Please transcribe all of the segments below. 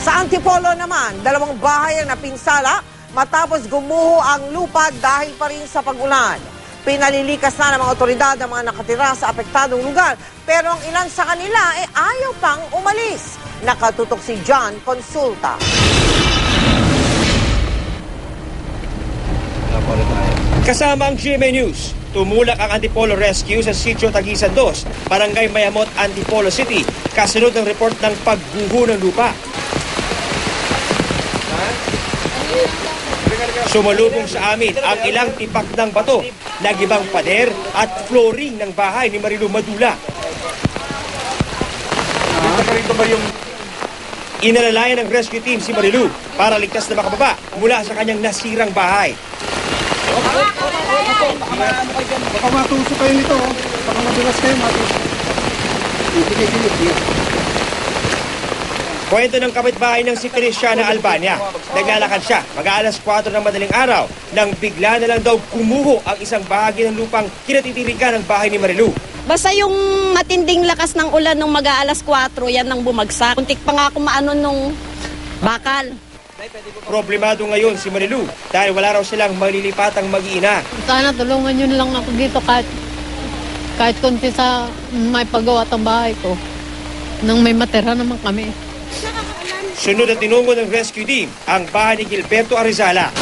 Sa Antipolo naman, 2 bahay ang napinsala matapos gumuho ang lupa dahil pa rin sa pag-ulan. Pinalilikas na ng mga otoridad ang mga nakatira sa apektadong lugar, pero ang ilan sa kanila ay ayaw pang umalis. Nakatutok si John Consulta. Kasama ang GMA News, tumulak ang Antipolo Rescue sa Sitio Taguisan 2, Barangay Mayamot, Antipolo City, kasunod ng report ng pagguho ng lupa. Sumalubong sa amin ang ilang tipak ng bato, nagibang pader at flooring ng bahay ni Marilu Madula. Inalalayan ng rescue team si Marilu para ligtas na makababa mula sa kanyang nasirang bahay. Baka matusok kayo nito, baka madulas kayo, matusok. Kwento ng kapitbahay ng si Feliciana Albania. Naglalakad siya mag-aalas 4 ng madaling araw nang bigla na lang daw kumuho ang isang bahagi ng lupang kinatitirikan ng bahay ni Marilu. Basta yung matinding lakas ng ulan nung mag-aalas 4, yan ang bumagsak. Muntik pa nga kumaano nung bakal. Problemado ngayon si Marilu dahil wala raw silang malilipatang mag-iina. Sana tulungan nyo lang ako dito kahit konti sa may paggawa ng bahay ko. Nang may matera naman kami. Sunod na tinungo ng rescue team ang bahay ni Gilberto Arizala.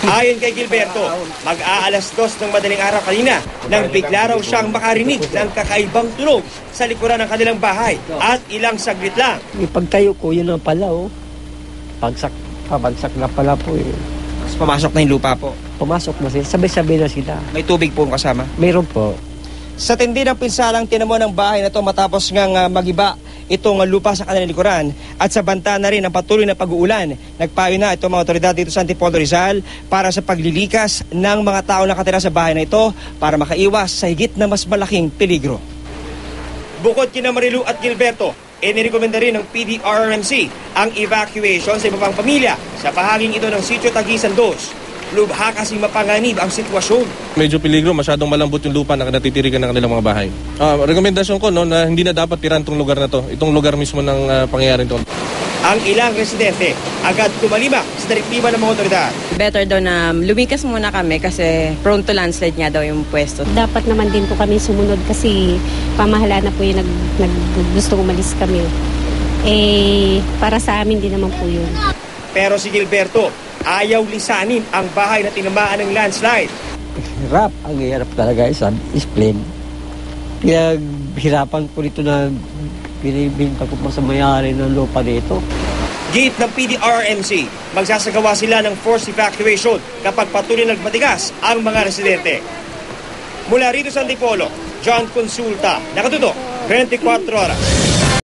Ayon kay Gilberto, mag-aalas 2 ng madaling araw kanina nang bigla raw siyang makarinig ng kakaibang tunog sa likuran ng kanilang bahay at ilang saglit lang. Ipagtayo ko, yun na pala, oh. Pabagsak na pala po, eh. Mas pumasok na yung lupa po. Pumasok na sila, sabay-sabay na sila. May tubig po kasama? Mayroon po. Sa tindi ng pinsalang tinamo ng bahay na ito matapos ngang magiba itong lupa sa kanilang likuran at sa banta na rin ang patuloy na pag-uulan. Nagpayo na itong mga otoridad dito sa Antipolo Rizal para sa paglilikas ng mga tao na nakatira sa bahay na ito para makaiwas sa higit na mas malaking peligro. Bukod kina Marilu at Gilberto, inirekomenda rin ng PDRRMC ang evacuation sa iba pang pamilya sa bahaging ito ng Sitio Taguisan 2. Lubha kasing mapanganib ang sitwasyon. Medyo peligro, masyadong malambot yung lupa na natitirikan ng kanilang mga bahay. Rekomendasyon ko na hindi na dapat tiran itong lugar na to. Itong lugar mismo ng pangyayari ito. Ang ilang residente agad tumalima sa direktiba ng mga otoridad. Better daw na lumikas muna kami kasi prone to landslide nga daw yung pwesto. Dapat naman din po kami sumunod kasi pamahala na po yung gusto umalis kami. Para sa amin din naman po yun. Pero si Gilberto, ayaw lisanin ang bahay na tinamaan ng landslide. Hirap. Ang hirap talaga isa, explain. Hirapan ko rito na binibinta ko pa sa mayari ng lupa dito. Gate ng PDRRMC, magsasagawa sila ng forced evacuation kapag patuloy nagmatigas ang mga residente. Mula rito sa Antipolo, John Consulta, nakatutok, 24 oras.